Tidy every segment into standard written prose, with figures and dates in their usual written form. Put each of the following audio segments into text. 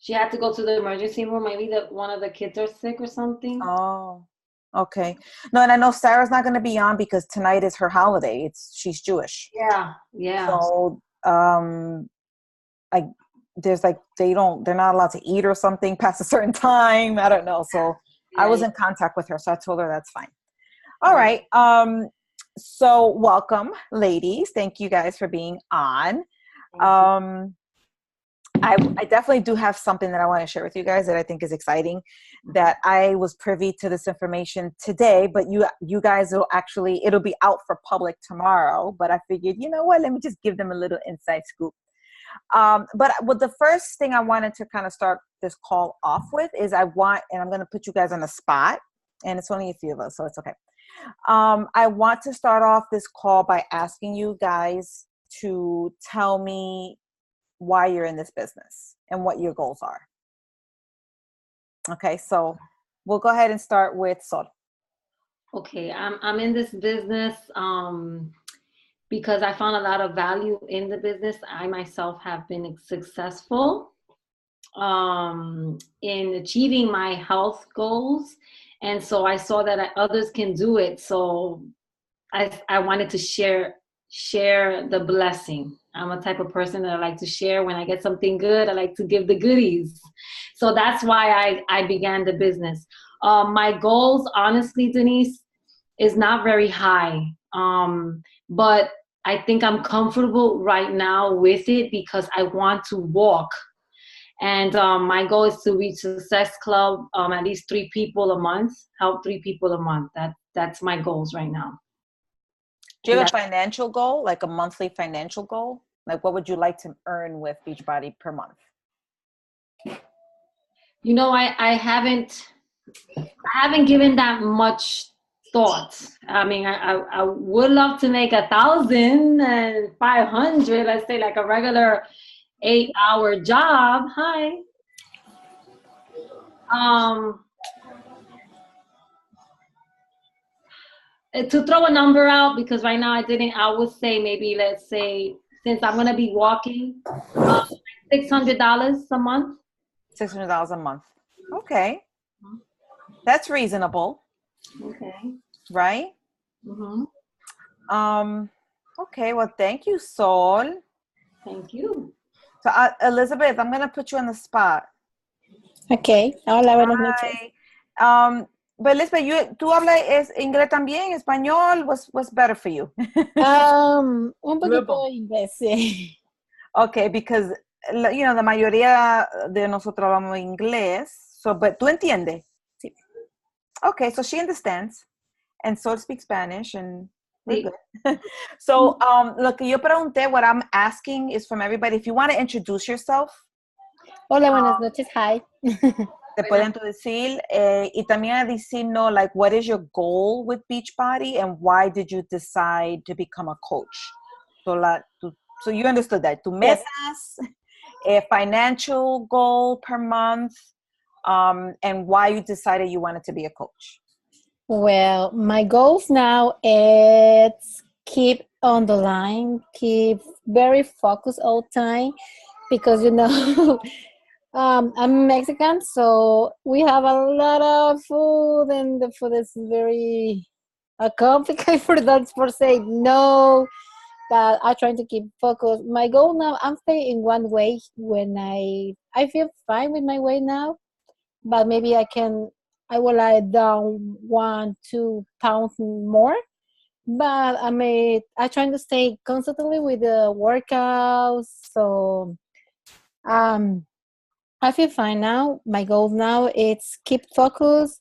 She had to go to the emergency room. Maybe one of the kids are sick or something. Oh, okay. No, and I know Sarah's not going to be on because tonight is her holiday. She's Jewish. Yeah, yeah. So, I there's like they're not allowed to eat or something past a certain time. I don't know. So I was in contact with her, so I told her that's fine. All right. So welcome, ladies. Thank you guys for being on. I definitely do have something that I want to share with you guys that I think is exciting, that I was privy to this information today, but you guys it'll be out for public tomorrow, but I figured, you know what, let me just give them a little inside scoop. But the first thing I wanted to kind of start this call off with is and I'm going to put you guys on the spot, and it's only a few of us, so it's okay. I want to start off this call by asking you guys to tell me why you're in this business and what your goals are. Okay, so we'll go ahead and start with Sol. Okay, I'm in this business because I found a lot of value in the business. I myself have been successful in achieving my health goals, and so I saw that others can do it. So I wanted to share the blessing. I'm a type of person that I like to share. When I get something good, I like to give the goodies. So that's why I began the business. My goals, honestly, Denise, is not very high. But I think I'm comfortable right now with it because I want to walk. And my goal is to reach Success Club, at least 3 people a month, help 3 people a month. That's my goals right now. Do you have a financial goal, like a monthly financial goal? Like what would you like to earn with Beachbody per month? You know, I haven't given that much thought. I mean, I would love to make 1,500, let's say, like a regular 8-hour job. Hi. To throw a number out, because right now I would say maybe, let's say, since I'm going to be walking, $600 a month. $600 a month. Okay. That's reasonable. Okay. Right? Mm-hmm. Okay, well, thank you, Sol. Thank you. So, Elizabeth, I'm going to put you on the spot. Okay. Hola, buenas noches. But Elizabeth, ¿tú hablas inglés también, español? What's better for you? Un poquito inglés, sí. Okay, because, you know, la mayoría de nosotros hablamos inglés. So, but ¿tú entiendes? Sí. Okay, so she understands. And Sol speaks Spanish, and we're good. So, lo que yo pregunté, what I'm asking is from everybody, if you want to introduce yourself. Hola, buenas noches. Hi. Te pueden decir, y también decirnos, like, what is your goal with Beachbody and why did you decide to become a coach? So you understood that. Tu metas, a financial goal per month, and why you decided you wanted to be a coach. Well, my goals now is keep on the line, keep very focused all the time, because, you know, I'm Mexican, so we have a lot of food, and the food is very complicated for that per se. No, but I'm trying to keep focused. My goal now, I'm staying in one way when I feel fine with my weight now, but maybe I will lie down 1-2 pounds more. But I'm trying to stay constantly with the workouts, so I feel fine now. My goal now is keep focused,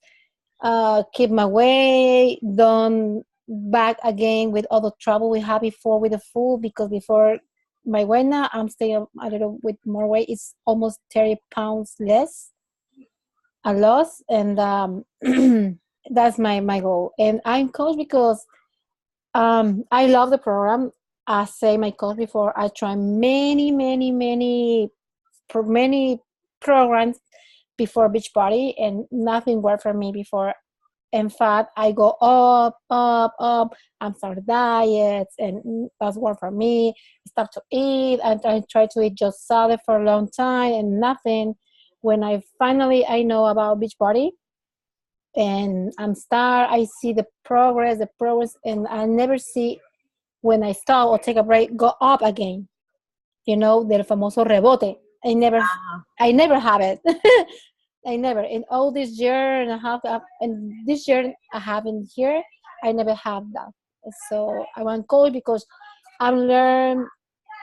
keep my weight, don't back again with all the trouble we had before with the food, because before my weight now, I'm staying a little with more weight. It's almost 30 pounds less, a loss, and that's my goal. And I'm coach because I love the program. I say my coach before, I try many programs before Beachbody, and nothing worked for me before. In fact, I go up. I'm starting diets, and that's work for me. Start to eat, and I try to eat just salad for a long time, and nothing. when I know about Beachbody, and I see the progress, and I never see when I stop or take a break go up again. Del famoso rebote. I never have it. I never in all this year and a half, and this year I haven't here. I never have that. So I want to call because I'm learn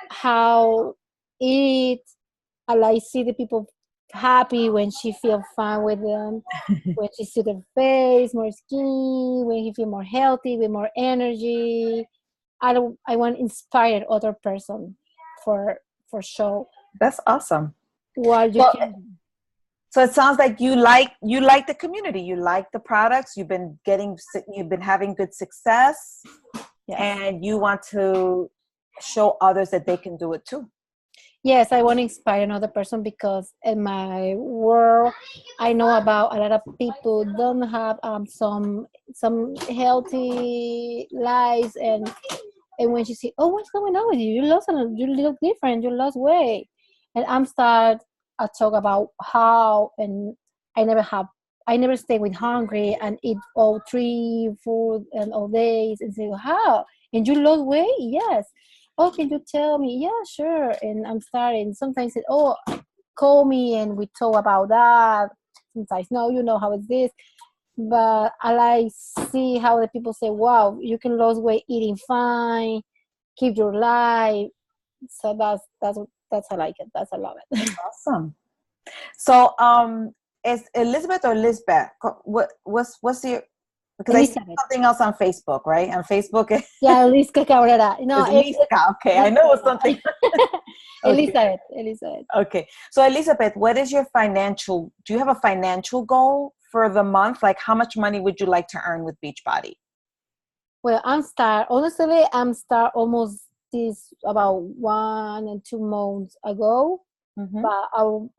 how eat. I see the people happy when she feel fine with them, when she see their face more skinny, when he feel more healthy with more energy. I want to inspire other person for show That's awesome. what you Well, can do. so it sounds like you like the community, you like the products, you've been having good success, Yes. and you want to show others that they can do it too. Yes, I want to inspire another person because in my world, I know about a lot of people don't have some healthy lives, and when you see, oh, what's going on with you? You look different. You lost weight, and I talk about how, and I never stay with hungry and eat all three food and all days and say how, and you lost weight, yes. Oh, can you tell me? Yeah, sure. And I'm starting. Sometimes say, oh, call me and we talk about that. Sometimes, no, you know how it's this. But I like see how the people say, wow, you can lose weight eating fine, keep your life. So that's I like it. That's I love it. Awesome. So, is Elizabeth or Lisbeth? What's your? Because I see Elizabeth. something else on Facebook, right? On Facebook, Yeah, Elizabeth Cabrera. No, it's Lizca. Okay, I know it's something. Elizabeth. Okay, so Elizabeth, what is your financial? Do you have a financial goal for the month? Like, how much money would you like to earn with Beachbody? Well, honestly, I'm start almost this about 1 and 2 months ago. Mm-hmm. But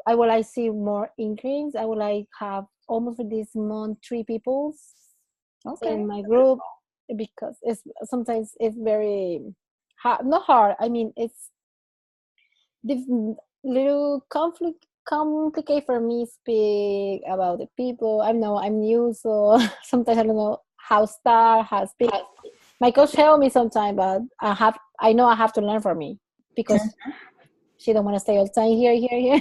I would like see more increase. I would like have almost for this month 3 people in my group because it's sometimes it's very hard, not hard. I mean, it's little complicated for me speak about the people. I know I'm new, so sometimes I don't know how speak. My coach help me sometimes, but I know I have to learn from me because she don't want to stay all the time here.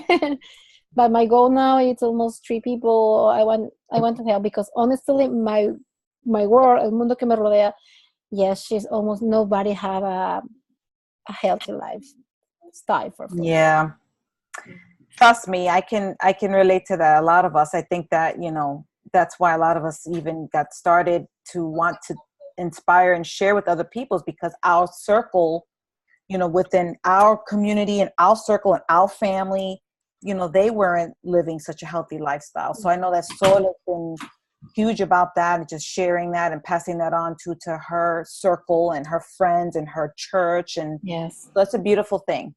But my goal now is almost 3 people. I want to help because honestly, my world, el mundo que me rodea, yes, she's almost nobody have a healthy lifestyle for food. Yeah. Trust me, I can relate to that. A lot of us, I think that, that's why a lot of us even got started to want to inspire and share with other people's, because our circle, within our community and our circle and our family, they weren't living such a healthy lifestyle. So I know that Sol has been huge about that and just sharing that and passing that on to her circle and her friends and her church. And yes, that's a beautiful thing.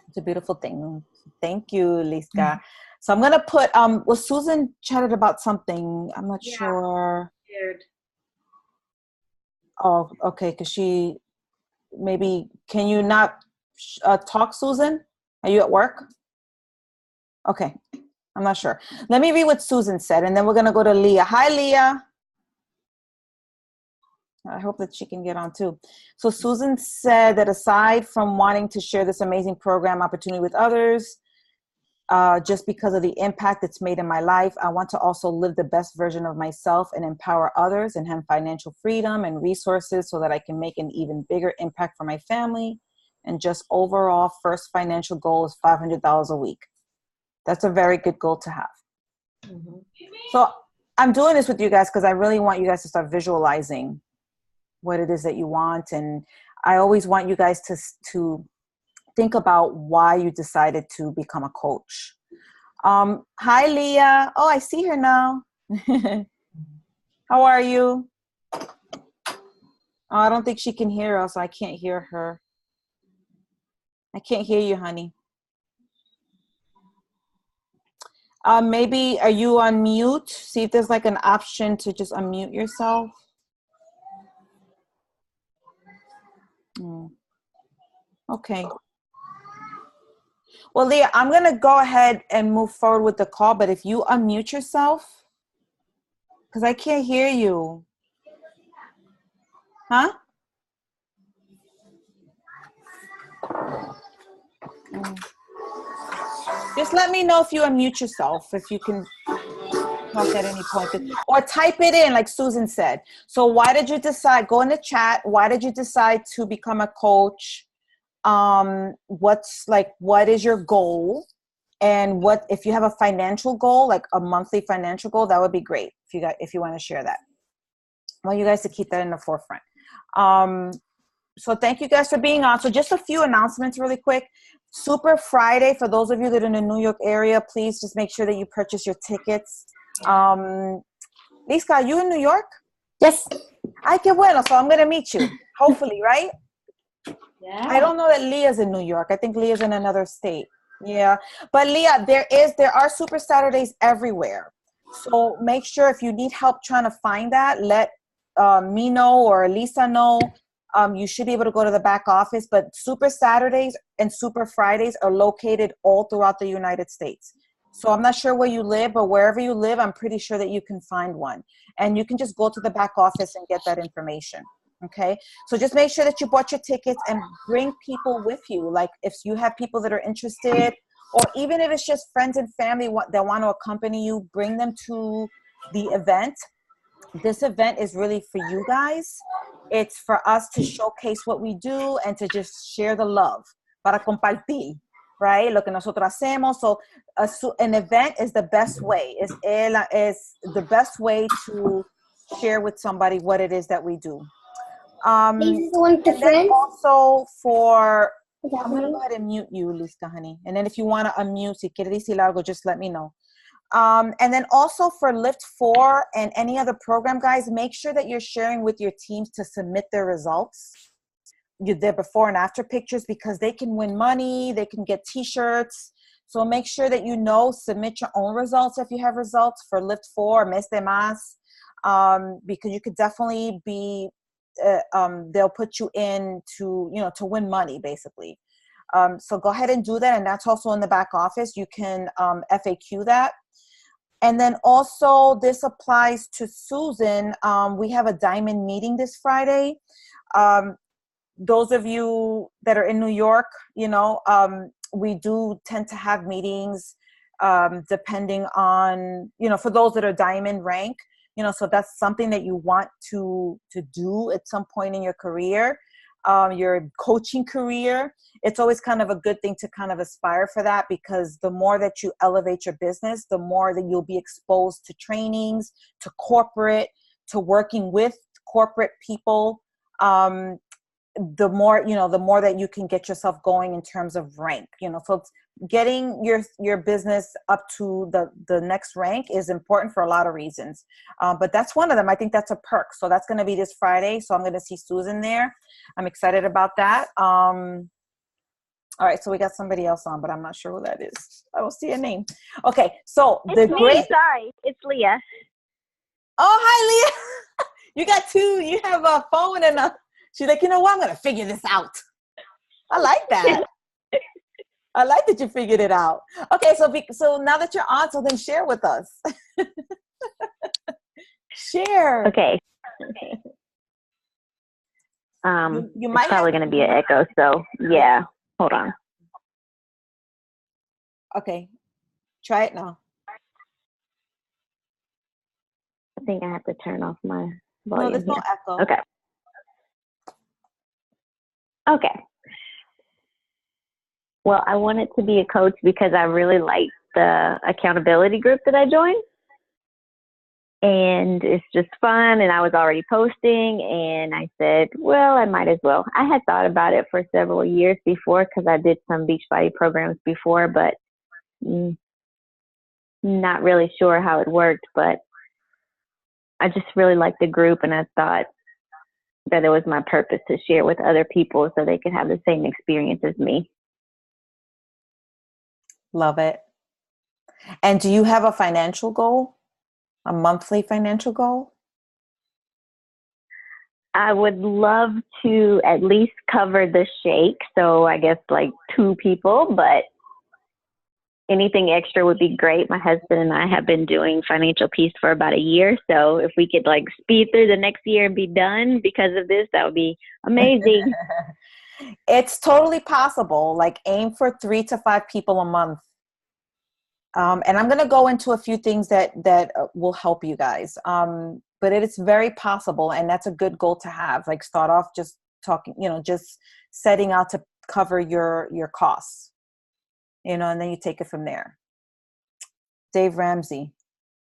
It's a beautiful thing. Thank you, Lisca. So I'm going to put, Susan chatted about something. I'm not sure. Weird. Oh, okay. Because can you not talk, Susan? Are you at work? Okay. I'm not sure. Let me read what Susan said, and then we're going to go to Leah. Hi, Leah. I hope that she can get on too. So Susan said that aside from wanting to share this amazing program opportunity with others, just because of the impact it's made in my life, I want to also live the best version of myself and empower others and have financial freedom and resources so that I can make an even bigger impact for my family. And just overall, first financial goal is $500 a week. That's a very good goal to have. Mm-hmm. So I'm doing this with you guys because I really want you guys to start visualizing what it is that you want. And I always want you guys to think about why you decided to become a coach. Hi, Leah. Oh, I see her now. How are you? Oh, I don't think she can hear us. I can't hear her. I can't hear you, honey. Maybe, are you on mute? See if there's like an option to just unmute yourself. Okay. Well, Leah, I'm going to go ahead and move forward with the call, but if you unmute yourself, because I can't hear you. Huh? Just let me know if you unmute yourself, if you can talk at any point, or type it in like Susan said. So why did you decide, go in the chat, why did you decide to become a coach? What is your goal? And what, if you have a financial goal, like a monthly financial goal, that would be great if you want to share that. I want you guys to keep that in the forefront. So thank you guys for being on. So just a few announcements really quick. Super Friday, for those of you that are in the New York area, please just make sure that you purchase your tickets. Lizka, are you in New York? Yes. Ay, qué bueno. So I'm going to meet you, hopefully, right? Yeah. I don't know that Leah's in New York. I think Leah's in another state. Yeah. But Leah, there are Super Saturdays everywhere. So make sure if you need help trying to find that, let me know or Lisa know. You should be able to go to the back office. But Super Saturdays and Super Fridays are located all throughout the United States. So I'm not sure where you live, but wherever you live, I'm pretty sure that you can find one. And you can just go to the back office and get that information. Okay, so just make sure that you bought your tickets and bring people with you. Like if you have people that are interested, or even if it's just friends and family that want to accompany you, bring them to the event. This event is really for you guys. It's for us to showcase what we do and to just share the love, para compartir, right? Lo que nosotros hacemos. So an event is the best way. Is the best way to share with somebody what it is that we do. And then also I'm going to go ahead and mute you, Lizka, honey. And then if you want to unmute, si quiere decir algo, just let me know. And then also for Lift 4 and any other program, guys, make sure that you're sharing with your teams to submit their results, their before and after pictures, because they can win money, they can get t-shirts. So make sure that submit your own results if you have results for Lift 4, Mes de Mas, because you could definitely be they'll put you in to win money basically. So go ahead and do that, and that's also in the back office. You can FAQ that. And then also this applies to Susan. We have a diamond meeting this Friday. Those of you that are in New York, we do tend to have meetings depending on, for those that are diamond rank. So that's something that you want to do at some point in your career, your coaching career. It's always kind of a good thing to kind of aspire for that, because the more that you elevate your business, the more that you'll be exposed to trainings, to corporate, to working with corporate people. The more that you can get yourself going in terms of rank, so it's getting your business up to the next rank is important for a lot of reasons. But that's one of them. I think that's a perk. So that's going to be this Friday. So I'm going to see Susan there. I'm excited about that. All right. So we got somebody else on, but I'm not sure who that is. I don't see a name. Okay. So it's me. Sorry. It's Leah. Oh, hi, Leah. You got two. You have a phone and she's like, you know what? I'm going to figure this out. I like that. I like that you figured it out. Okay, so now that you're on, so then share with us. Share. Okay. You might it's probably going to be an echo, so yeah. Hold on. Okay. Try it now. I think I have to turn off my volume. No, there's no echo. Okay. Okay. Well, I wanted to be a coach because I really liked the accountability group that I joined. And it's just fun. And I was already posting. And I said, well, I might as well. I had thought about it for several years before because I did some Beachbody programs before, but not really sure how it worked. But I just really liked the group. And I thought that it was my purpose to share with other people so they could have the same experience as me. Love it. And do you have a financial goal? A monthly financial goal? I would love to at least cover the shake. So I guess like 2 people, but anything extra would be great. My husband and I have been doing financial peace for about a year. So if we could like speed through the next year and be done because of this, that would be amazing. It's totally possible. Like aim for 3 to 5 people a month. And I'm going to go into a few things that will help you guys. But it's very possible. And that's a good goal to have. Like start off just talking, just setting out to cover your costs, and then you take it from there. Dave Ramsey.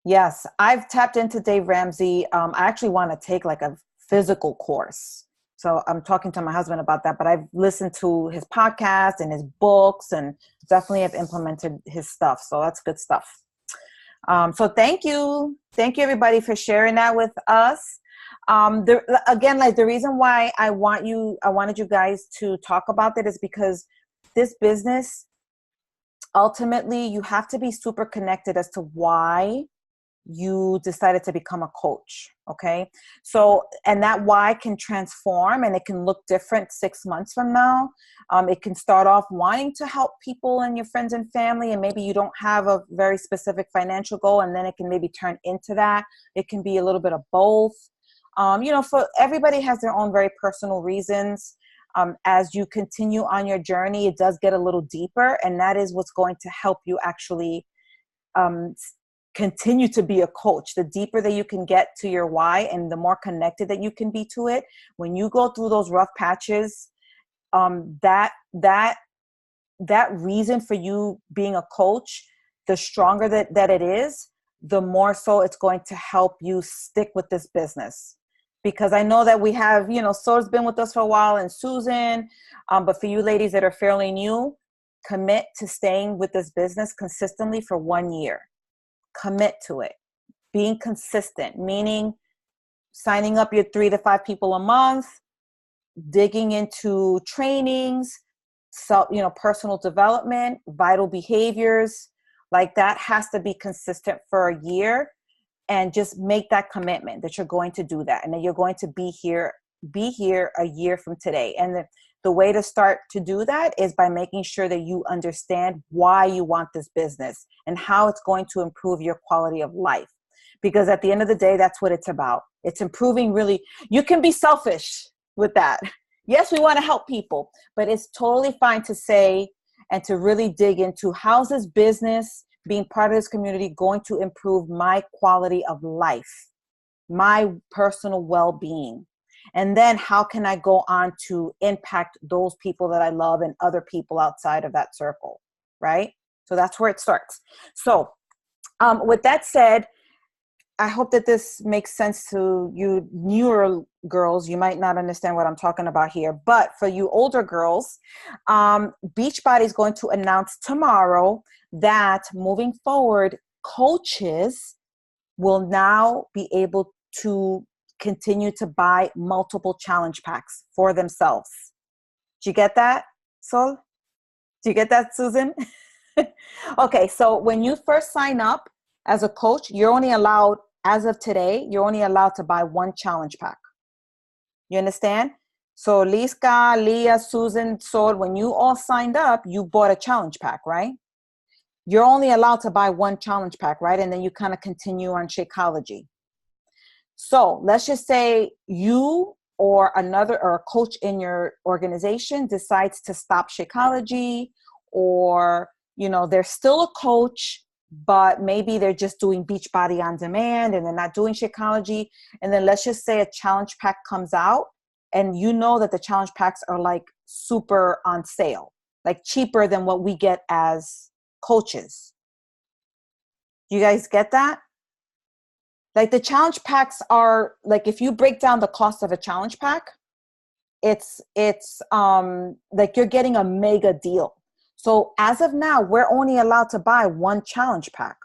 Yes, I've tapped into Dave Ramsey. I actually want to take like a physical course. So I'm talking to my husband about that, but I've listened to his podcast and his books and definitely have implemented his stuff. So that's good stuff. So thank you. Thank you everybody for sharing that with us. Again, like the reason why I wanted you guys to talk about that is because this business, ultimately you have to be super connected as to why you decided to become a coach. Okay. So, and that why can transform and it can look different 6 months from now. It can start off wanting to help people and your friends and family, and maybe you don't have a very specific financial goal, and then it can maybe turn into that. It can be a little bit of both. For everybody has their own very personal reasons. As you continue on your journey, it does get a little deeper, and that is what's going to help you actually continue to be a coach. The deeper that you can get to your why and the more connected that you can be to it, when you go through those rough patches, that reason for you being a coach, the stronger that it is, the more so it's going to help you stick with this business. Because I know that we have, Sor's been with us for a while, and Susan, but for you ladies that are fairly new, commit to staying with this business consistently for 1 year. Commit to it. Being consistent, meaning signing up your 3 to 5 people a month, digging into trainings, personal development, vital behaviors, like that has to be consistent for a year, and just make that commitment that you're going to do that and that you're going to be here a year from today. And the way to start to do that is by making sure that you understand why you want this business and how it's going to improve your quality of life. Because at the end of the day, that's what it's about. It's improving really. You can be selfish with that. Yes, we want to help people, but it's totally fine to say and to really dig into how's this business, being part of this community, going to improve my quality of life, my personal well-being. And then how can I go on to impact those people that I love and other people outside of that circle, right? So that's where it starts. So with that said, I hope that this makes sense to you newer girls. You might not understand what I'm talking about here, but for you older girls, Beachbody is going to announce tomorrow that moving forward, coaches will now be able to continue to buy multiple challenge packs for themselves. Do you get that, Sol? Do you get that, Susan? Okay, so when you first sign up as a coach, you're only allowed, as of today, you're only allowed to buy 1 challenge pack. You understand? So Liska, Leah, Susan, Sol, when you all signed up, you bought a challenge pack, right? You're only allowed to buy 1 challenge pack, right? And then you kind of continue on Shakeology. So let's just say you or a coach in your organization decides to stop Shakeology, or, they're still a coach, but maybe they're just doing Beachbody on demand and they're not doing Shakeology. And then let's just say a challenge pack comes out, and that the challenge packs are like super on sale, like cheaper than what we get as coaches. You guys get that? Like the challenge packs are like, if you break down the cost of a challenge pack, it's like you're getting a mega deal. So as of now, we're only allowed to buy 1 challenge pack,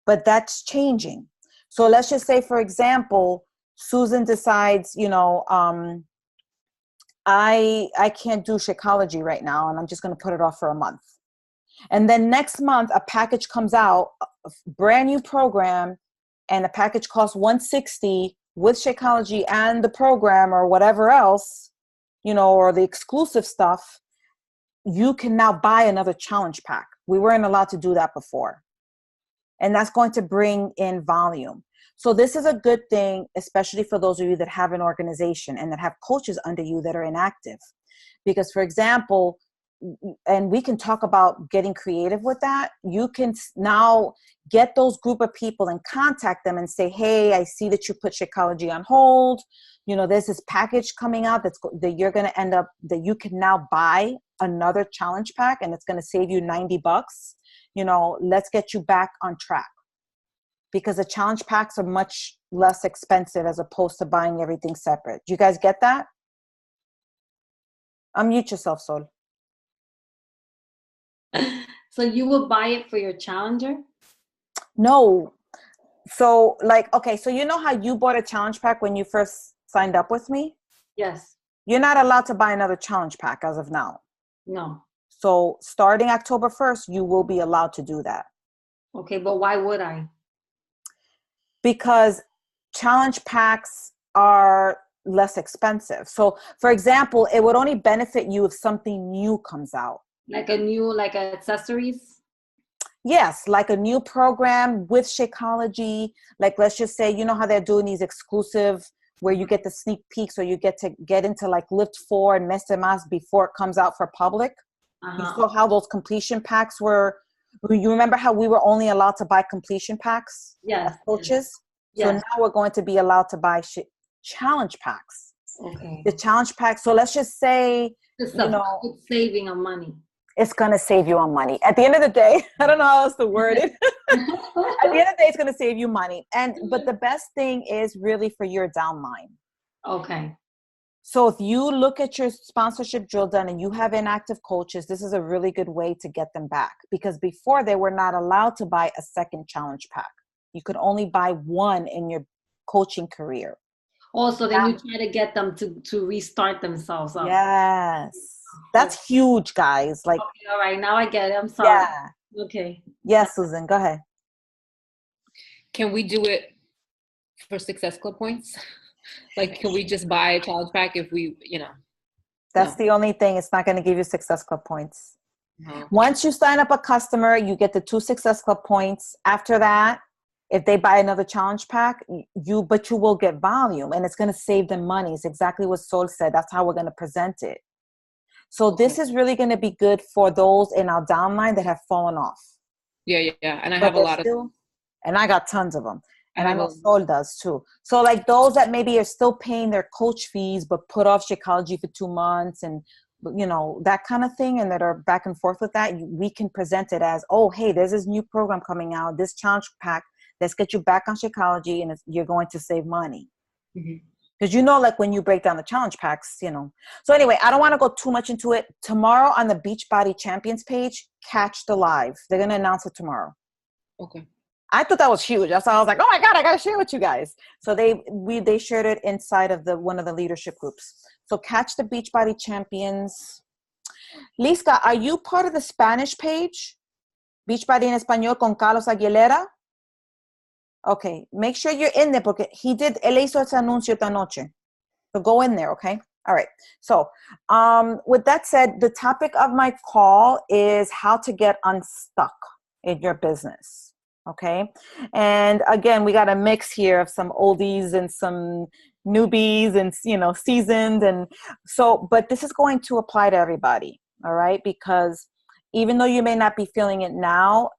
but that's changing. So let's just say, for example, Susan decides, I can't do Shakeology right now, and I'm just going to put it off for a month. And then next month, a package comes out, a brand new program, and the package costs $160 with Shakeology and the program or whatever else, or the exclusive stuff. you can now buy another challenge pack. We weren't allowed to do that before. And that's going to bring in volume. So this is a good thing, especially for those of you that have an organization and that have coaches under you that are inactive. Because, for example, and we can talk about getting creative with that, you can now get those group of people and contact them and say, hey, I see that you put Shakeology on hold. You know, there's this package coming out that you're going to end up, that you can now buy another challenge pack and it's going to save you $90. You know, let's get you back on track. Because the challenge packs are much less expensive as opposed to buying everything separate. Do you guys get that? Unmute yourself, Sol. So you will buy it for your challenger? No. So like, okay, so you know how you bought a challenge pack when you first signed up with me? Yes. You're not allowed to buy another challenge pack as of now. No. So starting October 1st, you will be allowed to do that. Okay, but why would I? Because challenge packs are less expensive. So for example, it would only benefit you if something new comes out. Like accessories? Yes, like a new program with Shakeology. Like, let's just say, you know how they're doing these exclusive where you get the sneak peeks or you get to get into like Lift 4 and Mes de Mas before it comes out for public. You saw how those completion packs were. You remember how we were only allowed to buy completion packs? Yes. As coaches? Yes. So now we're going to be allowed to buy challenge packs. Okay. The challenge pack. So let's just say, It's you know, it's saving of money. it's going to save you on money. At the end of the day, I don't know how else to word it. At the end of the day, it's going to save you money. But the best thing is really for your downline. Okay. So if you look at your sponsorship drill done and you have inactive coaches, this is a really good way to get them back. Because before they were not allowed to buy a second challenge pack. You could only buy one in your coaching career. Also, then you try to get them to restart themselves up. Yes. That's huge, guys. Like, okay, all right, now I get it. I'm sorry. Yeah. Okay. Yes, Susan, go ahead. Can we do it for Success Club points? Like, can we just buy a challenge pack if we, you know? That's the only thing. It's not going to give you Success Club points. No. Once you sign up a customer, you get the 2 Success Club points. After that, if they buy another challenge pack, you will get volume and it's going to save them money. It's exactly what Sol said. That's how we're going to present it. So this is really going to be good for those in our downline that have fallen off. Yeah. And I have a lot of, and I got tons of them. And I know Sol does too. So like those that maybe are still paying their coach fees, but put off Shakeology for 2 months and, you know, that kind of thing. And that are back and forth with that. We can present it as, oh, hey, there's this new program coming out, this challenge pack. Let's get you back on Shakeology and you're going to save money. Because you know, like when you break down the challenge packs, you know. So anyway, I don't want to go too much into it. Tomorrow on the Beachbody Champions page, catch the live. They're going to announce it tomorrow. Okay. I thought that was huge. That's why I was like, oh my God, I got to share with you guys. So they shared it inside of one of the leadership groups. So catch the Beachbody Champions. Lisca, are you part of the Spanish page? Beachbody en Español con Carlos Aguilera? Okay, make sure you're in there porque él hizo ese anuncio esta noche. So go in there, okay? All right. So with that said, the topic of my call is how to get unstuck in your business, okay? And again, we got a mix here of some oldies and some newbies and, you know, seasoned. And so, but this is going to apply to everybody, all right? Because even though you may not be feeling it now,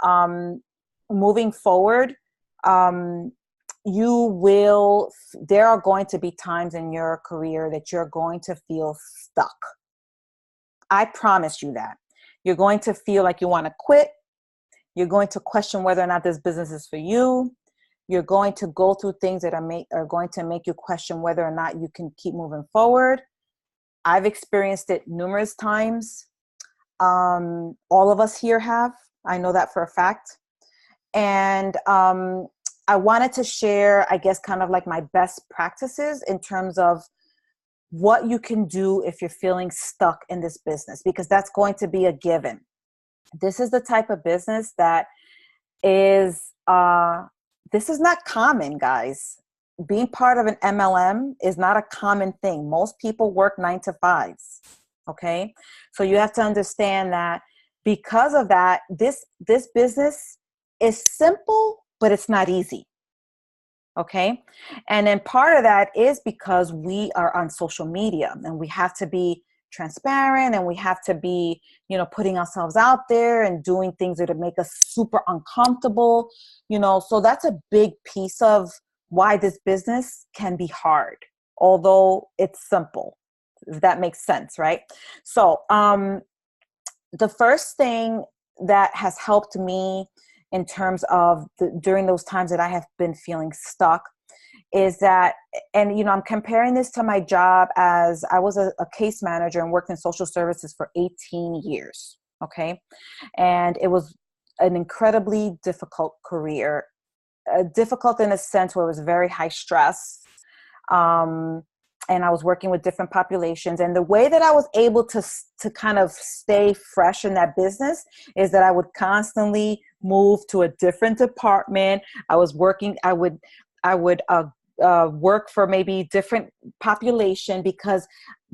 moving forward, there are going to be times in your career that you're going to feel stuck. I promise you that. You're going to feel like you want to quit. You're going to question whether or not this business is for you. You're going to go through things that are going to make you question whether or not you can keep moving forward. I've experienced it numerous times. All of us here have. I know that for a fact. And I wanted to share, I guess, kind of like my best practices in terms of what you can do if you're feeling stuck in this business, because that's going to be a given. This is the type of business that is, this is not common, guys. Being part of an MLM is not a common thing. Most people work 9 to 5s. Okay. So you have to understand that because of that, this business is simple, but it's not easy. Okay. And then part of that is because we are on social media and we have to be transparent and we have to be, putting ourselves out there and doing things that would make us super uncomfortable, so that's a big piece of why this business can be hard, although it's simple, if that makes sense, right? So, the first thing that has helped me in terms of during those times that I have been feeling stuck is that, and I'm comparing this to my job as I was a case manager and worked in social services for 18 years. Okay. And it was an incredibly difficult career, difficult in a sense where it was very high stress. And I was working with different populations. And the way that I was able to kind of stay fresh in that business is that I would constantly move to a different department. I would work for maybe different population, because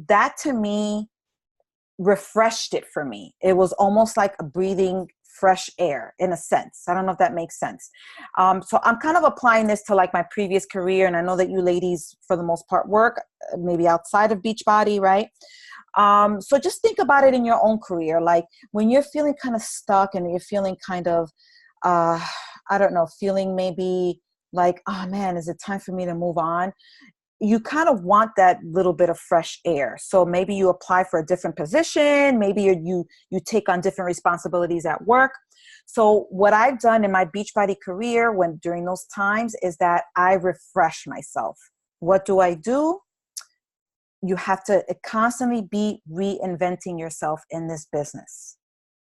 that to me refreshed it for me. It was almost like a breathing fresh air in a sense. I don't know if that makes sense. So I'm kind of applying this to like my previous career. And I know that you ladies, for the most part, work maybe outside of Beachbody, right? So just think about it in your own career. Like when you're feeling kind of stuck and you're feeling kind of, I don't know, feeling maybe like, oh man, is it time for me to move on? You kind of want that little bit of fresh air. So maybe you apply for a different position. Maybe you take on different responsibilities at work. So what I've done in my Beachbody career during those times is that I refresh myself. What do? You have to constantly be reinventing yourself in this business.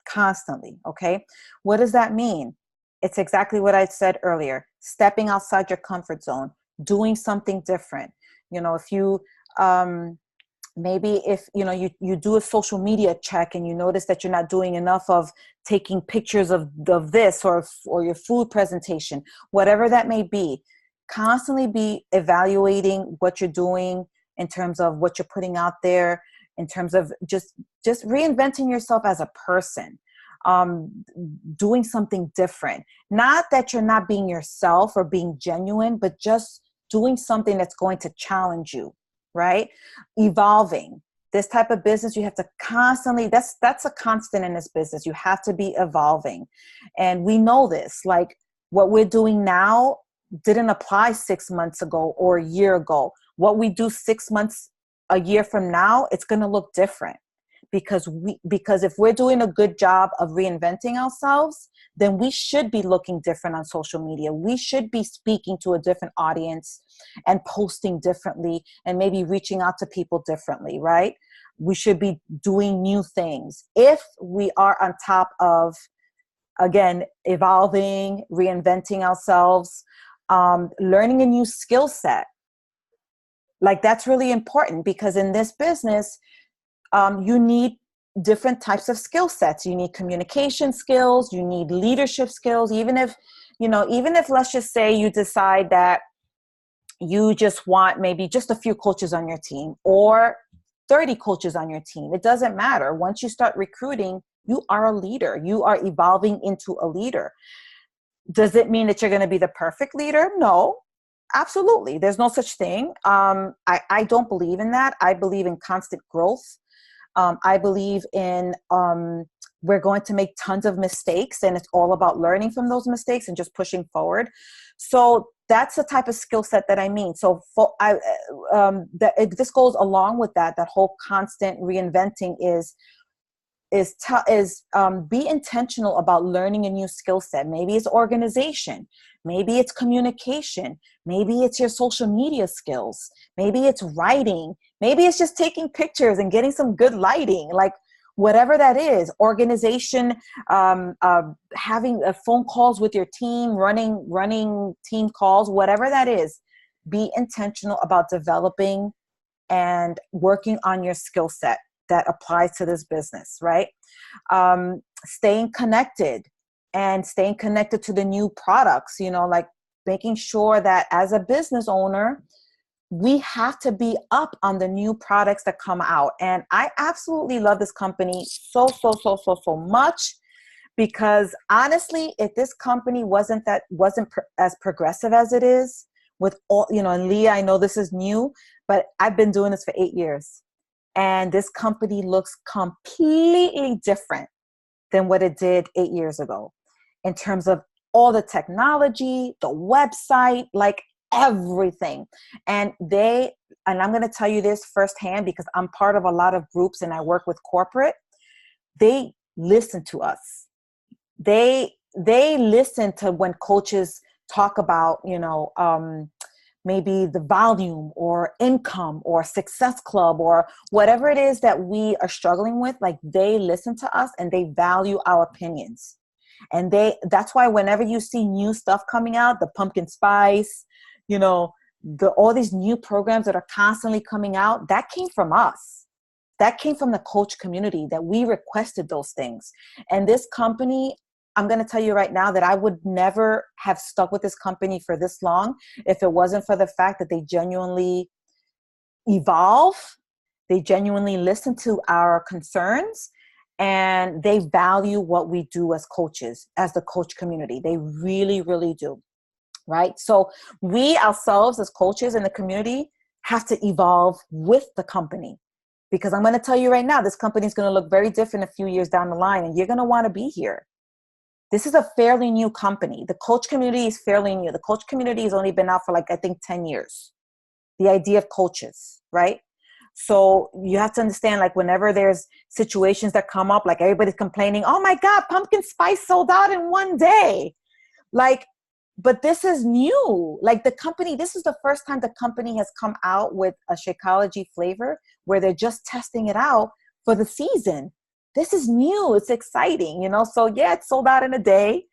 Constantly. Okay. What does that mean? It's exactly what I said earlier. Stepping outside your comfort zone, doing something different. If you, maybe if, you do a social media check and you notice that you're not doing enough of taking pictures of this or your food presentation, whatever that may be, constantly be evaluating what you're doing in terms of what you're putting out there, in terms of just reinventing yourself as a person. Doing something different. Not that you're not being yourself or being genuine, but just doing something that's going to challenge you, right? Evolving. This type of business, you have to constantly, that's a constant in this business. You have to be evolving. And we know this, like what we're doing now didn't apply 6 months ago or a year ago. What we do 6 months, a year from now, it's going to look different. Because if we're doing a good job of reinventing ourselves, then we should be looking different on social media. We should be speaking to a different audience and posting differently and maybe reaching out to people differently, right? We should be doing new things. If we are on top of, again, evolving, reinventing ourselves, learning a new skill set, like that's really important, because in this business, you need different types of skill sets. You need communication skills, you need leadership skills. Even if let's just say you decide that you just want maybe just a few coaches on your team or 30 coaches on your team. It doesn't matter. Once you start recruiting, you are a leader. You are evolving into a leader. Does it mean that you're going to be the perfect leader? No. Absolutely. There's no such thing. I don't believe in that. I believe in constant growth. I believe in we're going to make tons of mistakes, and it's all about learning from those mistakes and just pushing forward. So that's the type of skill set that I mean. So this goes along with that whole constant reinventing is be intentional about learning a new skill set. Maybe it's organization, maybe it's communication, maybe it's your social media skills, maybe it's writing, maybe it's just taking pictures and getting some good lighting, like whatever that is, organization, having phone calls with your team, running team calls, whatever that is. Be intentional about developing and working on your skill set that applies to this business, right? Staying connected to the new products, like making sure that as a business owner, we have to be up on the new products that come out. And I absolutely love this company so much, because honestly, if this company wasn't as progressive as it is, with all, and Leah, I know this is new, but I've been doing this for 8 years, and this company looks completely different than what it did 8 years ago in terms of all the technology, the website, like everything. And I'm going to tell you this firsthand because I'm part of a lot of groups and I work with corporate. They listen to us. They listen to when coaches talk about, maybe the volume or income or success club or whatever it is that we are struggling with. Like, they listen to us and they value our opinions. And that's why whenever you see new stuff coming out, the pumpkin spice, all these new programs that are constantly coming out, that came from us. That came from the coach community, that we requested those things. And this company, I'm going to tell you right now that I would never have stuck with this company for this long if it wasn't for the fact that they genuinely evolve. They genuinely listen to our concerns, and they value what we do as coaches, as the coach community. They really, really do. Right? So we ourselves as coaches in the community have to evolve with the company, because I'm going to tell you right now, this company is going to look very different a few years down the line, and you're going to want to be here. This is a fairly new company. The coach community is fairly new. The coach community has only been out for I think 10 years. The idea of coaches, right? So you have to understand, whenever there's situations that come up, everybody's complaining, oh my God, pumpkin spice sold out in one day. But this is new. The company, this is the first time the company has come out with a Shakeology flavor where they're just testing it out for the season. This is new. It's exciting, So yeah, it's sold out in a day.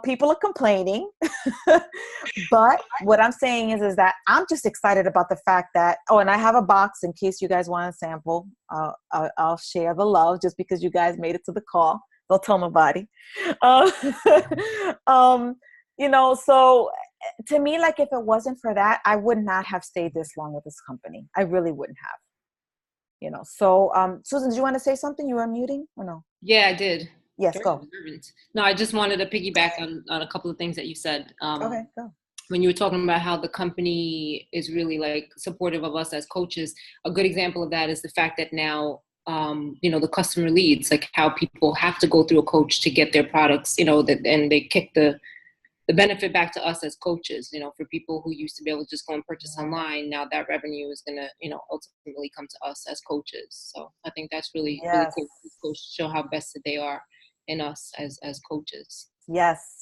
People are complaining. But what I'm saying is that I'm just excited about the fact that, and I have a box in case you guys want to sample. I'll share the love just because you guys made it to the call. Don't tell nobody. So to me, if it wasn't for that, I would not have stayed this long with this company. I really wouldn't have. So Susan, do you want to say something? You were muting or no? Yeah, I did. Yes, Very go. observant. No, I just wanted to piggyback on a couple of things that you said. Okay, go. When you were talking about how the company is really supportive of us as coaches, a good example of that is the fact that now, the customer leads, how people have to go through a coach to get their products, and they kick the benefit back to us as coaches. For people who used to be able to just go and purchase online, now that revenue is going to, ultimately come to us as coaches. So I think that's really, really cool. Coaches show how vested they are in us as coaches. Yes.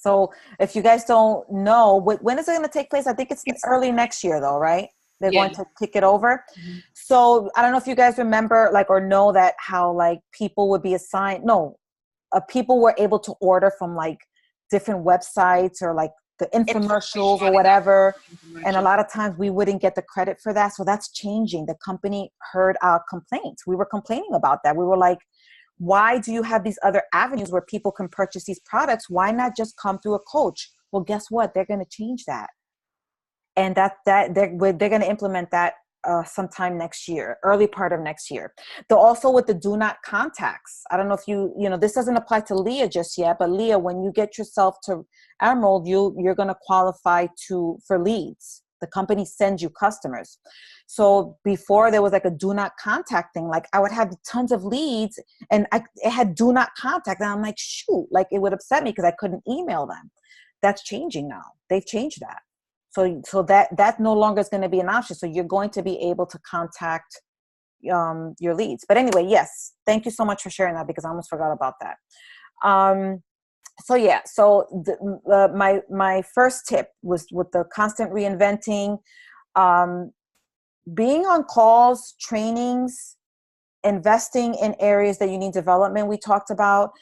So if you guys don't know, when is it going to take place? I think it's early next year though, right? They're going to kick it over. Mm-hmm. So I don't know if you guys remember or know that how people would be assigned. No, people were able to order from different websites or the infomercials or whatever. And a lot of times we wouldn't get the credit for that. So that's changing. The company heard our complaints. We were complaining about that. We were like, why do you have these other avenues where people can purchase these products? Why not just come through a coach? Well, guess what? They're going to change that. And they're going to implement that sometime next year, early part of next year. Though also with the do not contacts. I don't know if this doesn't apply to Leah just yet, but Leah, when you get yourself to Emerald, you're going to qualify for leads. The company sends you customers. So before there was a do not contact thing, I would have tons of leads and it had do not contact. And I'm like, shoot, it would upset me because I couldn't email them. That's changing now. They've changed that. So that no longer is going to be an option. So you're going to be able to contact your leads. But anyway, yes, thank you so much for sharing that because I almost forgot about that. My first tip was with the constant reinventing, being on calls, trainings, investing in areas that you need development. We talked about.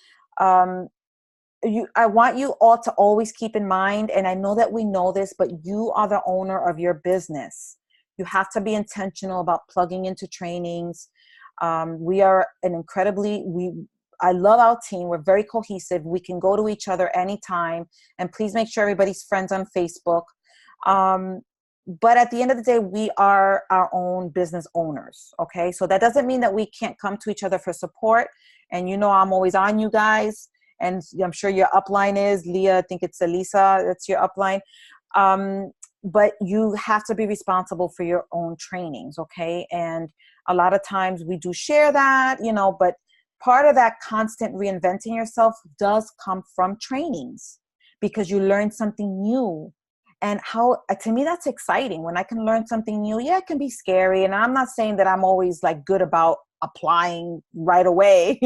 I want you all to always keep in mind, and I know that we know this, but you are the owner of your business. You have to be intentional about plugging into trainings. We are I love our team. We're very cohesive. We can go to each other anytime. And please make sure everybody's friends on Facebook. But at the end of the day, we are our own business owners. Okay. So that doesn't mean that we can't come to each other for support. And I'm always on you guys. And I'm sure your upline is Leah. I think it's Elisa. That's your upline. But you have to be responsible for your own trainings. Okay. And a lot of times we do share that, but part of that constant reinventing yourself does come from trainings, because you learn something new. And to me, that's exciting when I can learn something new. Yeah, it can be scary. And I'm not saying that I'm always like good about applying right away,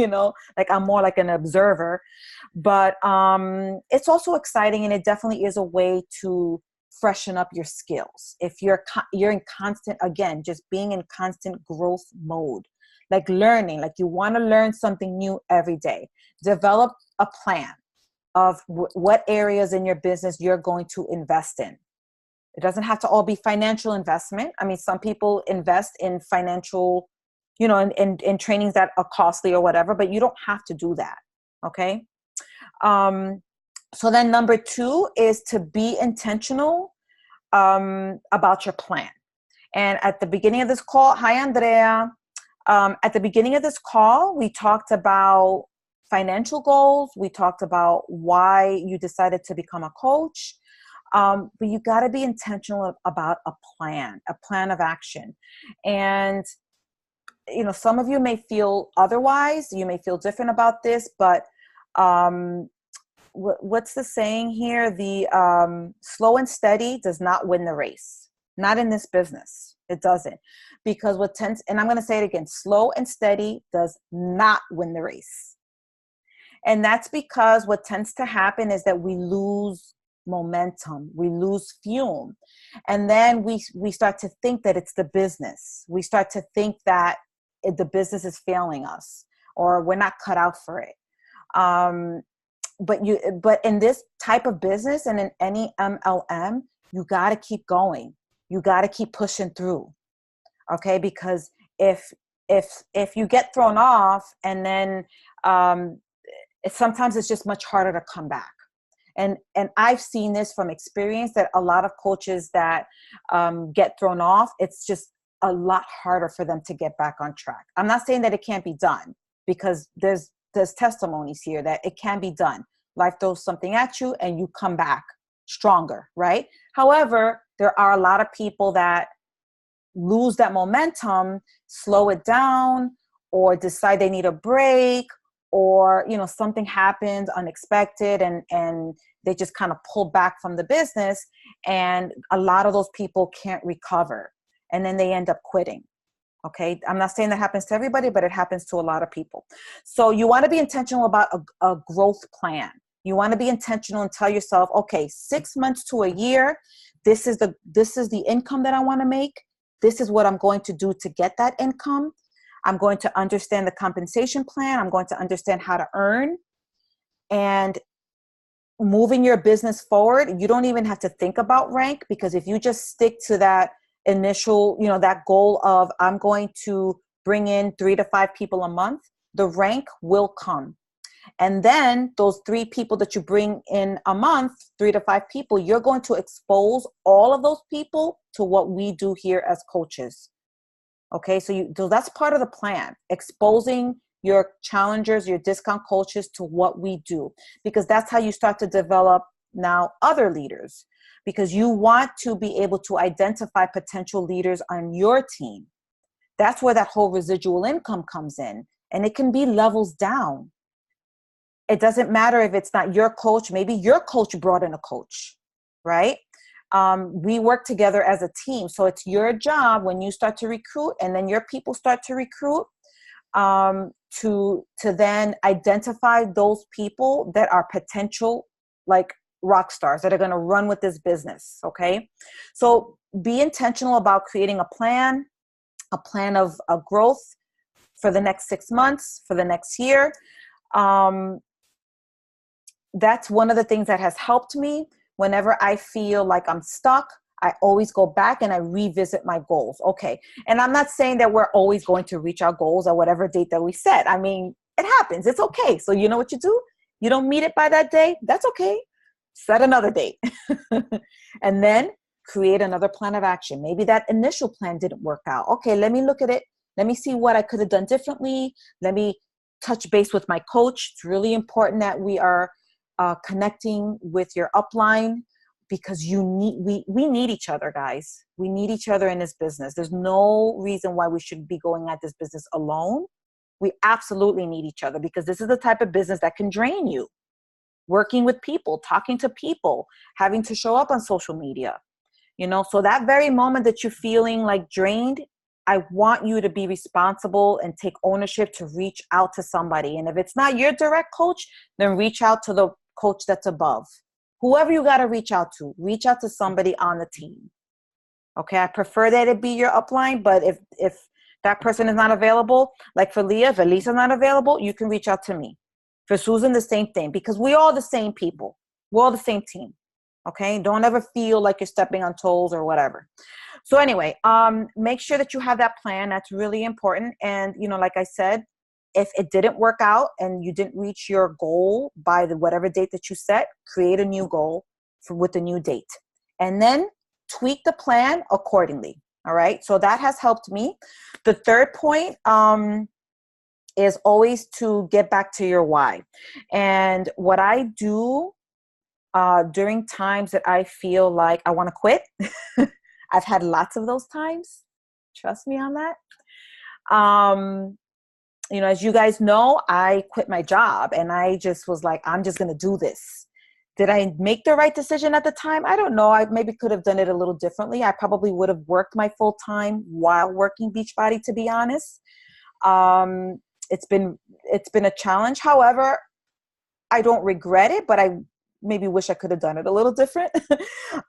like I'm more like an observer, but it's also exciting. And it definitely is a way to freshen up your skills. If you're in constant, again, just being in constant growth mode, like learning, like you want to learn something new every day, develop a plan of what areas in your business you're going to invest in. It doesn't have to all be financial investment. I mean, some people invest in financial, in trainings that are costly or whatever, but you don't have to do that. Okay. So then number 2 is to be intentional about your plan. And at the beginning of this call, hi, Andrea. At the beginning of this call, we talked about financial goals. We talked about why you decided to become a coach. But you got to be intentional about a plan of action. And, some of you may feel otherwise. You may feel different about this, but what's the saying here? The slow and steady does not win the race. Not in this business. It doesn't. Because and I'm going to say it again, slow and steady does not win the race. And that's because what tends to happen is that we lose momentum, we lose fume. And then we start to think that it's the business. We start to think that the business is failing us, or we're not cut out for it. But in this type of business and in any MLM, you got to keep going. You got to keep pushing through. Okay. Because if you get thrown off, and then, sometimes it's just much harder to come back. And I've seen this from experience, that a lot of coaches that get thrown off, it's just a lot harder for them to get back on track. I'm not saying that it can't be done, because there's testimonies here that it can be done. Life throws something at you and you come back stronger, right? However, there are a lot of people that lose that momentum, slow it down, or decide they need a break, or, something happens unexpected and they just kind of pull back from the business. And a lot of those people can't recover. And then they end up quitting. Okay. I'm not saying that happens to everybody, but it happens to a lot of people. So you want to be intentional about a growth plan. You want to be intentional and tell yourself, okay, 6 months to a year, this is the income that I want to make. This is what I'm going to do to get that income. I'm going to understand the compensation plan. I'm going to understand how to earn. And moving your business forward, you don't even have to think about rank, because if you just stick to that initial, that goal of I'm going to bring in 3 to 5 people a month, the rank will come. And then those 3 people that you bring in a month, 3 to 5 people, you're going to expose all of those people to what we do here as coaches. Okay, so that's part of the plan, exposing your challengers, your discount coaches to what we do, because that's how you start to develop now other leaders, because you want to be able to identify potential leaders on your team. That's where that whole residual income comes in, and it can be levels down. It doesn't matter if it's not your coach. Maybe your coach brought in a coach, right? We work together as a team. So it's your job when you start to recruit, and then your people start to recruit, to then identify those people that are potential, like rock stars that are going to run with this business. Okay. So be intentional about creating a plan of growth for the next 6 months, for the next year. That's one of the things that has helped me. Whenever I feel like I'm stuck, I always go back and I revisit my goals. Okay. And I'm not saying that we're always going to reach our goals at whatever date that we set. I mean, it happens. It's okay. So you know what you do? You don't meet it by that day. That's okay. Set another date. And then create another plan of action. Maybe that initial plan didn't work out. Okay, let me look at it. Let me see what I could have done differently. Let me touch base with my coach. It's really important that we are connecting with your upline, because we need each other, guys. We need each other in this business. There's no reason why we should be going at this business alone. We absolutely need each other, because this is the type of business that can drain you. Working with people, talking to people, having to show up on social media, so that very moment that you're feeling like drained, I want you to be responsible and take ownership to reach out to somebody. And if it's not your direct coach, then reach out to the coach that's above. Whoever you got to reach out to somebody on the team. Okay. I prefer that it be your upline, but if that person is not available, like for Leah, if Elisa's not available, you can reach out to me. For Susan, the same thing, because we're all the same people. We're all the same team. Okay. Don't ever feel like you're stepping on toes or whatever. So anyway, make sure that you have that plan. That's really important. And, like I said, if it didn't work out and you didn't reach your goal by whatever date that you set, create a new goal with a new date, and then tweak the plan accordingly. All right. So that has helped me. The third point, is always to get back to your why. And what I do during times that I feel like I want to quit, I've had lots of those times. Trust me on that. As you guys know, I quit my job and I just was like, I'm just going to do this. Did I make the right decision at the time? I don't know. I maybe could have done it a little differently. I probably would have worked my full time while working Beachbody, to be honest. It's been a challenge. However, I don't regret it, but I maybe wish I could have done it a little different.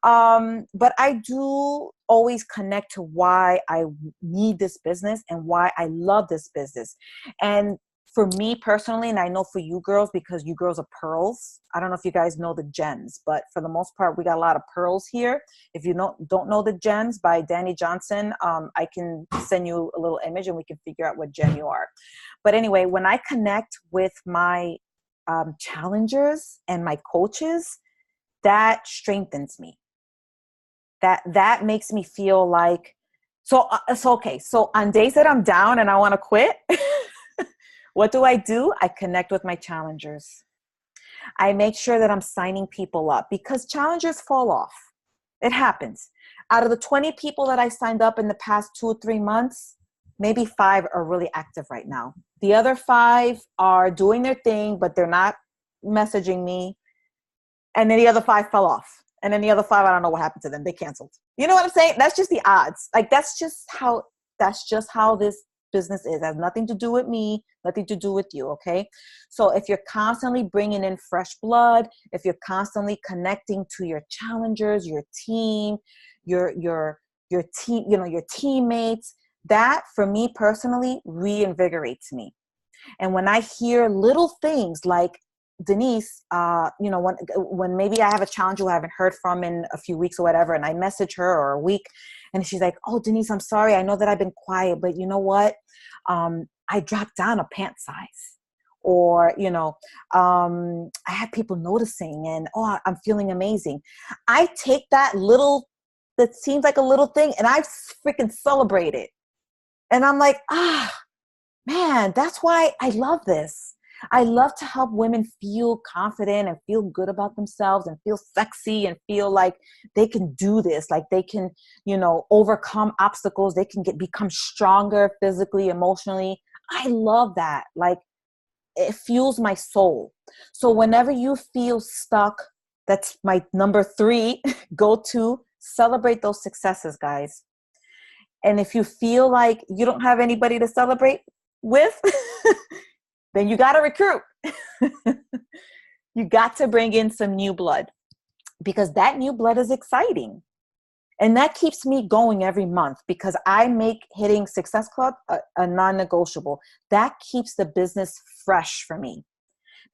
But I do always connect to why I need this business and why I love this business. And for me personally, and I know for you girls, because you girls are pearls. I don't know if you guys know the gems, but for the most part, we got a lot of pearls here. If you don't know the gems by Danny Johnson, I can send you a little image and we can figure out what gem you are. But anyway, when I connect with my challengers and my coaches, that strengthens me. That makes me feel like, okay. So on days that I'm down and I want to quit, what do? I connect with my challengers. I make sure that I'm signing people up, because challengers fall off. It happens. Out of the 20 people that I signed up in the past 2 or 3 months, maybe 5 are really active right now. The other 5 are doing their thing, but they're not messaging me. And then the other 5 fell off. And then the other 5, I don't know what happened to them. They canceled. You know what I'm saying? That's just the odds. Like, that's just how this business is. It has nothing to do with me, nothing to do with you. Okay. So if you're constantly bringing in fresh blood, if you're constantly connecting to your challengers, your team, your team, your teammates, that for me personally reinvigorates me. And when I hear little things like, Denise, when maybe I have a challenge who I haven't heard from in a few weeks or whatever, and I message her or a week, and she's like, oh, Denise, I'm sorry. I know that I've been quiet, but you know what? I dropped down a pant size. Or, I had people noticing and, oh, I'm feeling amazing. I take that seems like a little thing, and I freaking celebrate it. And I'm like, man, that's why I love this. I love to help women feel confident and feel good about themselves and feel sexy and feel like they can do this, like they can, overcome obstacles. They can become stronger physically, emotionally. I love that. Like, it fuels my soul. So whenever you feel stuck, that's my number 3, go to celebrate those successes, guys. And if you feel like you don't have anybody to celebrate with, then you got to recruit. You got to bring in some new blood, because that new blood is exciting. And that keeps me going every month, because I make hitting Success Club a non-negotiable. That keeps the business fresh for me.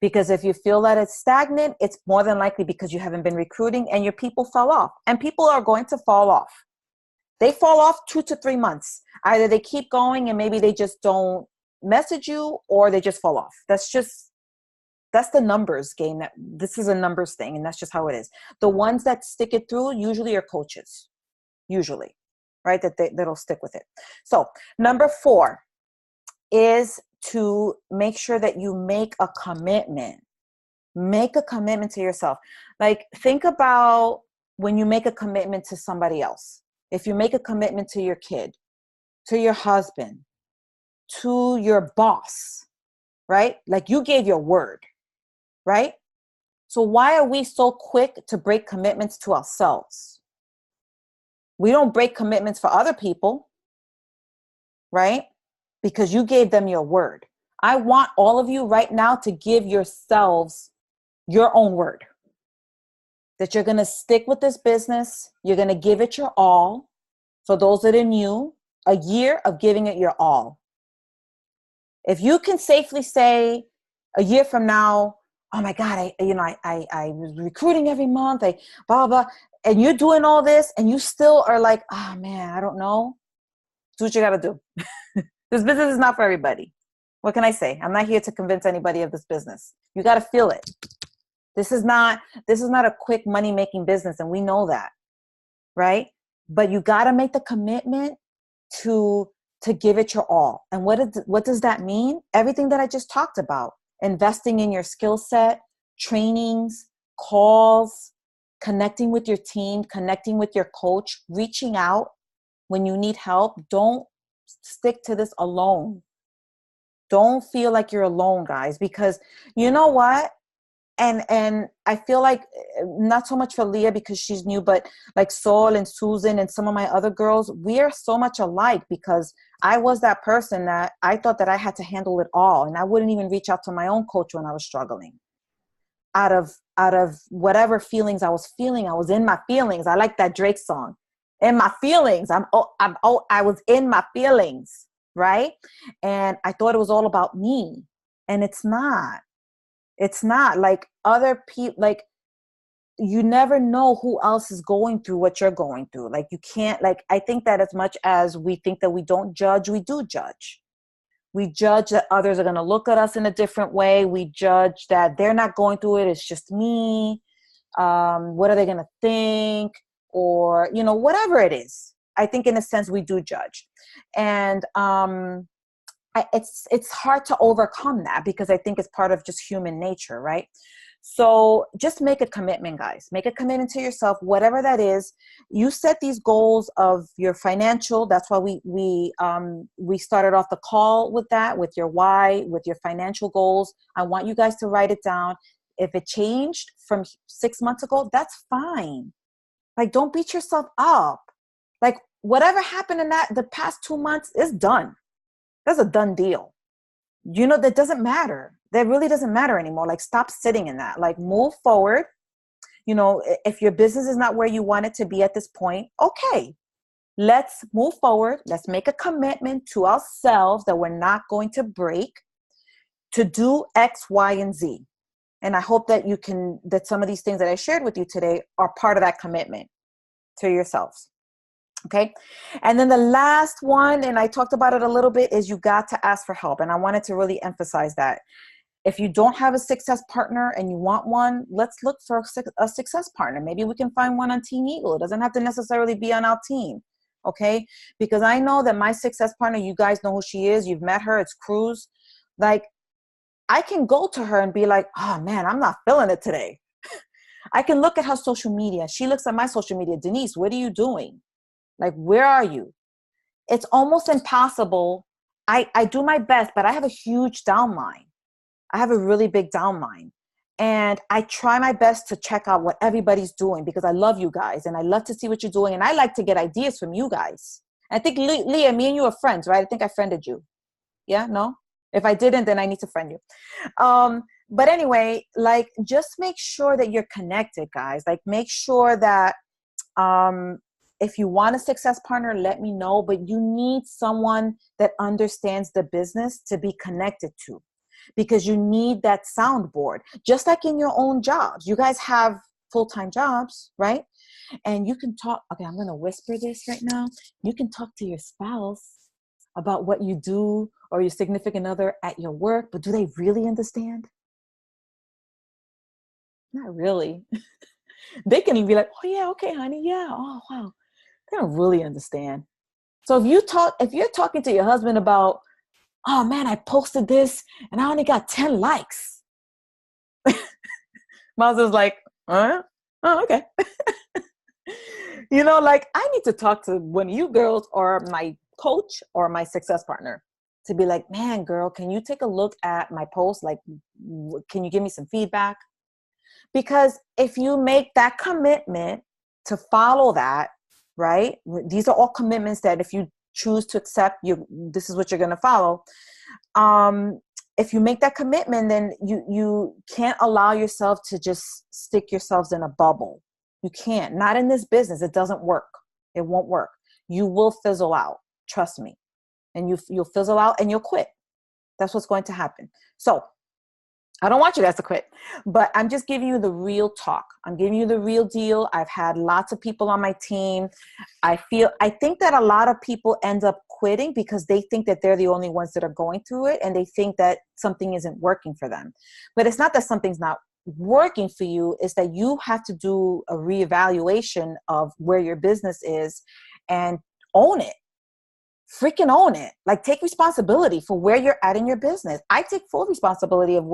Because if you feel that it's stagnant, it's more than likely because you haven't been recruiting and your people fell off. And people are going to fall off. They fall off 2 to 3 months. Either they keep going and maybe they just don't message you, or they just fall off. That's the numbers game. This is a numbers thing, and that's just how it is. The ones that stick it through usually are coaches. usually, right? That'll stick with it. So number 4 is to make sure that you make a commitment. Make a commitment to yourself. Like, think about when you make a commitment to somebody else. If you make a commitment to your kid, to your husband, to your boss, right? Like, you gave your word, right? So why are we so quick to break commitments to ourselves? We don't break commitments for other people, right? Because you gave them your word. I want all of you right now to give yourselves your own word that you're going to stick with this business. You're going to give it your all. For those that are new, a year of giving it your all. If you can safely say a year from now, oh my God, I was recruiting every month, I blah, blah, blah, and you're doing all this and you still are like, oh man, I don't know. Do what you got to do. This business is not for everybody. What can I say? I'm not here to convince anybody of this business. You got to feel it. This is not a quick money-making business, and we know that, right? But you got to make the commitment to give it your all. And what does that mean? Everything that I just talked about. Investing in your skill set, trainings, calls, connecting with your team, connecting with your coach, reaching out when you need help. Don't stick to this alone. Don't feel like you're alone, guys, because you know what? And I feel like, not so much for Leah because she's new, but like Sol and Susan and some of my other girls, we are so much alike, because I was that person that I thought that I had to handle it all. And I wouldn't even reach out to my own coach when I was struggling. Out of whatever feelings I was feeling, I was in my feelings. I like that Drake song. In my feelings. I was in my feelings, right? And I thought it was all about me. And it's not. It's not. Like, other people, like, you never know who else is going through what you're going through. Like, you can't, like, I think that as much as we think that we don't judge, we do judge. We judge that others are going to look at us in a different way. We judge that they're not going through it. It's just me. What are they going to think? Or, whatever it is. I think in a sense we do judge. And, it's hard to overcome that, because I think it's part of just human nature, right? So just make a commitment, guys. Make a commitment to yourself, whatever that is. You set these goals of your financial. That's why we started off the call with that, with your why, with your financial goals. I want you guys to write it down. If it changed from 6 months ago, that's fine. Like, don't beat yourself up. Like, whatever happened in the past 2 months is done. That's a done deal. That doesn't matter. That really doesn't matter anymore. Like, stop sitting in that. Like, move forward. If your business is not where you want it to be at this point, okay, let's move forward. Let's make a commitment to ourselves that we're not going to break, to do X, Y, and Z. And I hope that that some of these things that I shared with you today are part of that commitment to yourselves. Okay. And then the last one, and I talked about it a little bit, is you got to ask for help. And I wanted to really emphasize that. If you don't have a success partner and you want one, let's look for a success partner. Maybe we can find one on Team Eagle. It doesn't have to necessarily be on our team. Okay. Because I know that my success partner, you guys know who she is. You've met her. It's Cruz. Like, I can go to her and be like, oh man, I'm not feeling it today. I can look at her social media. She looks at my social media. Denise, what are you doing? Like, where are you? It's almost impossible. I do my best, but I have a huge downline. I have a really big downline. And I try my best to check out what everybody's doing, because I love you guys and I love to see what you're doing. And I like to get ideas from you guys. I think, Leah, me and you are friends, right? I think I friended you. Yeah, no? If I didn't, then I need to friend you. But anyway, like, just make sure that you're connected, guys. Like, make sure that if you want a success partner, let me know. But you need someone that understands the business to be connected to, because you need that soundboard. Just like in your own jobs. You guys have full-time jobs, right? And you can talk. Okay, I'm going to whisper this right now. You can talk to your spouse about what you do, or your significant other at your work, but do they really understand? Not really. They can be like, oh yeah, okay, honey, yeah, oh wow, they don't really understand. So if you're talking to your husband about, oh man, I posted this and I only got 10 likes. Miles is like, huh? Oh, okay. Like I need to talk to one of you girls or my coach or my success partner to be like, man, girl, can you take a look at my post? Like, can you give me some feedback? Because if you make that commitment to follow that, right? These are all commitments that if you choose to accept, this is what you're going to follow. If you make that commitment, then you can't allow yourself to just stick yourselves in a bubble. You can't. Not in this business. It doesn't work. It won't work. You will fizzle out. Trust me. And you'll fizzle out and you'll quit. That's what's going to happen. So I don't want you guys to quit, but I'm just giving you the real talk. I'm giving you the real deal. I've had lots of people on my team. I think that a lot of people end up quitting because they think that they're the only ones that are going through it, and they think that something isn't working for them. But it's not that something's not working for you. It's that you have to do a reevaluation of where your business is and own it. Freaking own it. Like, take responsibility for where you're at in your business. I take full responsibility of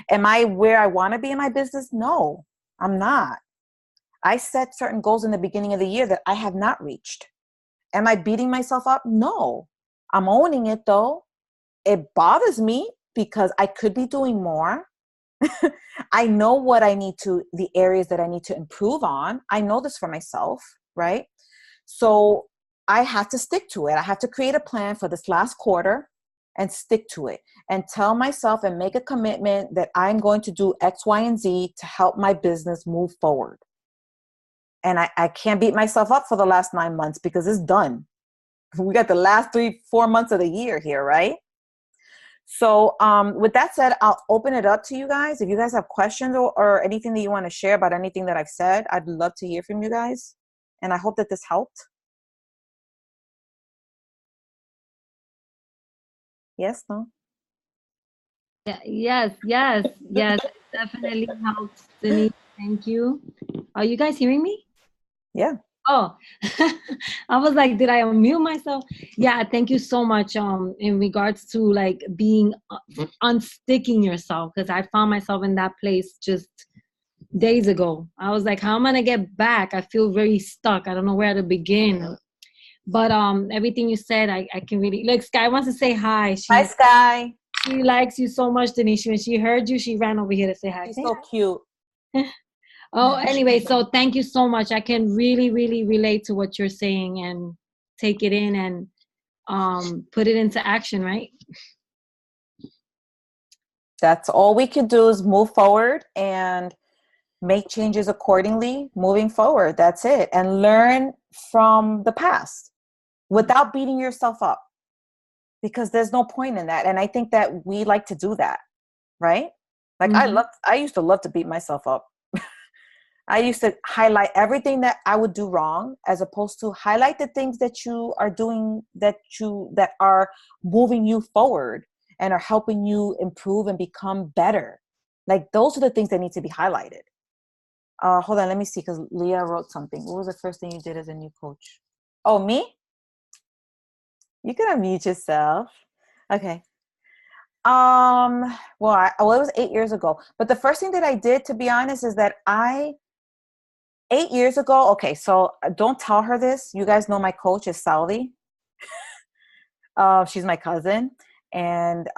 am I where I want to be in my business? No, I'm not. I set certain goals in the beginning of the year that I have not reached. Am I beating myself up? No, I'm owning it though. It bothers me because I could be doing more. I know the areas that I need to improve on. I know this for myself, right? So I have to stick to it. I have to create a plan for this last quarter and stick to it and tell myself and make a commitment that I'm going to do X, Y, and Z to help my business move forward. And I can't beat myself up for the last 9 months because it's done. We got the last 3-4 months of the year here, right? So with that said, I'll open it up to you guys. If you guys have questions or anything that you want to share about anything that I've said, I'd love to hear from you guys. And I hope that this helped. Yes, no? Yeah, yes. It definitely helps, Denise. Thank you. Are you guys hearing me? Yeah. Oh, I was like, did I unmute myself? Yeah, thank you so much. In regards to like being unsticking yourself, because I found myself in that place just days ago. I was like, how am I gonna get back? I feel very stuck. I don't know where to begin. But everything you said, I can really look. Sky wants to say hi. Hi, Sky. She likes you so much, Denise. When she heard you, she ran over here to say hi. She's so cute. Oh, anyway, so thank you so much. I can really, really relate to what you're saying and take it in and put it into action, right? That's all we could do is move forward and make changes accordingly moving forward. That's it. And learn from the past without beating yourself up, because there's no point in that. And I think that we like to do that, right? Like I used to love to beat myself up. I used to highlight everything that I would do wrong, as opposed to highlight the things that you are doing that are moving you forward and are helping you improve and become better. Like, those are the things that need to be highlighted. Hold on, let me see, because Leah wrote something. What was the first thing you did as a new coach? Oh, me? You can unmute yourself. Okay. Well, it was 8 years ago. But the first thing that I did, to be honest, is that 8 years ago, okay, so don't tell her this. You guys know my coach is Saudi. She's my cousin, and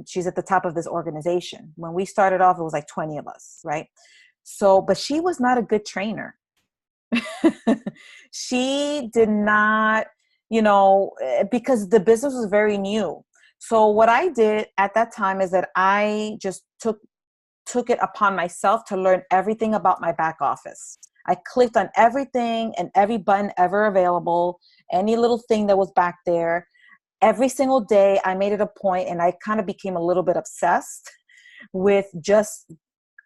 she's at the top of this organization. When we started off, it was like 20 of us, right? So, but she was not a good trainer. She did not, because the business was very new. So what I did at that time is that I just took it upon myself to learn everything about my back office. I clicked on everything and every button ever available, any little thing that was back there. Every single day, I made it a point, and I kind of became a little bit obsessed with just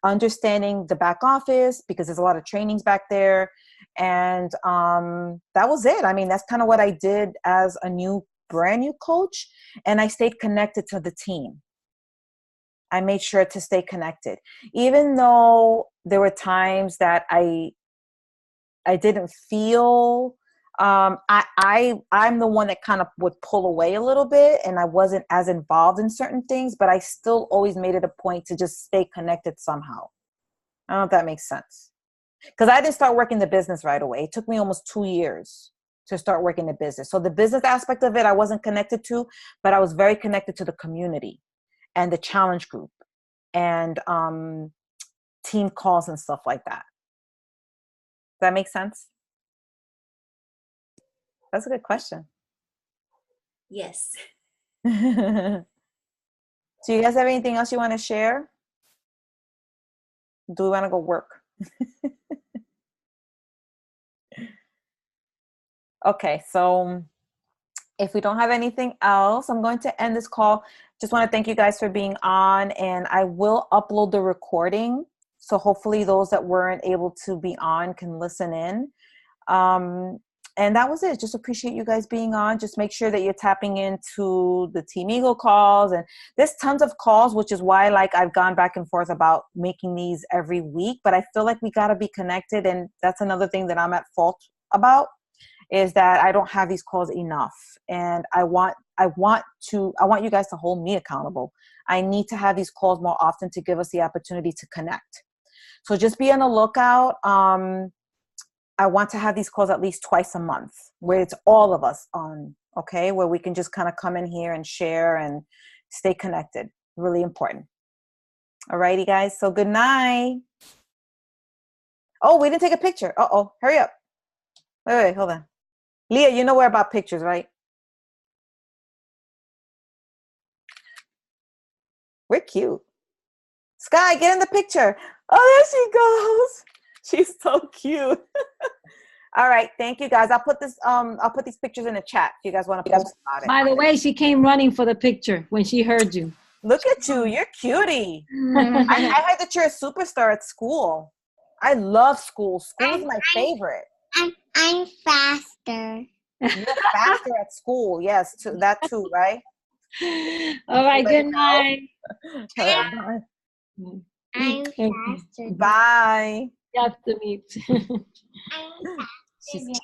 understanding the back office, because there's a lot of trainings back there. And that was it. I mean, that's kind of what I did as a brand new coach. And I stayed connected to the team. I made sure to stay connected, even though there were times that I didn't feel I'm the one that kind of would pull away a little bit, and I wasn't as involved in certain things, but I still always made it a point to just stay connected somehow. I don't know if that makes sense. Because I didn't start working the business right away. It took me almost 2 years to start working the business. So the business aspect of it, I wasn't connected to, but I was very connected to the community and the challenge group and team calls and stuff like that. Does that make sense? That's a good question. Yes. Do you guys have anything else you want to share? Do we want to go work? Okay, so if we don't have anything else, I'm going to end this call. Just want to thank you guys for being on, and I will upload the recording. So hopefully those that weren't able to be on can listen in. And that was it. Just appreciate you guys being on. Just make sure that you're tapping into the Team Eagle calls. And there's tons of calls, which is why like I've gone back and forth about making these every week. But I feel like we got to be connected. And that's another thing that I'm at fault about, is that I don't have these calls enough. And I want you guys to hold me accountable. I need to have these calls more often to give us the opportunity to connect. So just be on the lookout. I want to have these calls at least twice a month where it's all of us on, okay? Where we can just kind of come in here and share and stay connected. Really important. All righty, guys. So good night. Oh, we didn't take a picture. Uh-oh. Hurry up. Wait, hold on. Leah, you know we're about pictures, right? We're cute. Sky, get in the picture. Oh, there she goes. She's so cute. All right, thank you guys. I'll put these pictures in the chat if you guys want to post about it. By the way, she came running for the picture when she heard you. Look at you, you're cutie. I heard that you're a superstar at school. I love school. School is my favorite. I'm faster. You're faster at school. Yes, that too, right? All right, good night. Bye. I'm faster. Bye. You have to meet. I'm faster.